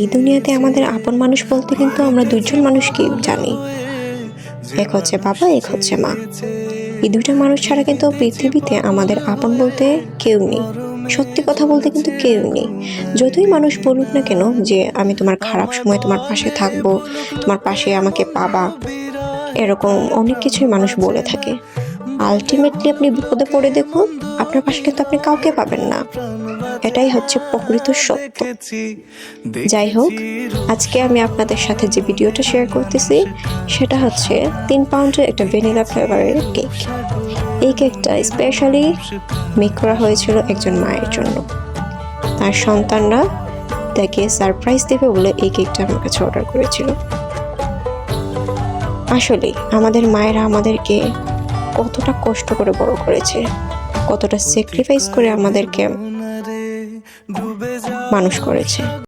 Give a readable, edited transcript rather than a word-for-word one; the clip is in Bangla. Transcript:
এই দুনিয়াতে আমাদের আপন মানুষ বলতে কিন্তু আমরা দুইজন মানুষকে জানি, এক হচ্ছে বাবা, এক হচ্ছে মা। এই দুইটা মানুষ ছাড়া কিন্তু পৃথিবীতে আমাদের আপন বলতে কেউ নেই। সত্যি কথা বলতে কিন্তু কেউ নেই। যতই মানুষ বলুক না কেন যে আমি তোমার খারাপ সময় তোমার পাশে থাকবো, তোমার পাশে আমাকে পাবা, এরকম অনেক কিছুই মানুষ বলে থাকে। আলটিমেটলি আপনি বিপদে পড়ে দেখুন, আপনার পাশে কিন্তু আপনি কাউকে পাবেন না। এটাই হচ্ছে প্রকৃত সত্য। যাই হোক, আজকে আমি আপনাদের সাথে যে ভিডিওটা শেয়ার করতেছি সেটা হচ্ছে 3 পাউন্ডের একটা ভ্যানিলা ফ্লেভারের কেক। এই কেকটা স্পেশালি মেক করা হয়েছিল একজন মায়ের জন্য। তার সন্তানরা তাকে সারপ্রাইজ দেবে বলে এই কেকটা আমার কাছে অর্ডার করেছিল। আসলে আমাদের মায়েরা আমাদেরকে কতটা কষ্ট করে বড় করেছে, কতটা স্যাক্রিফাইস করে আমাদেরকে মানুষ করেছে।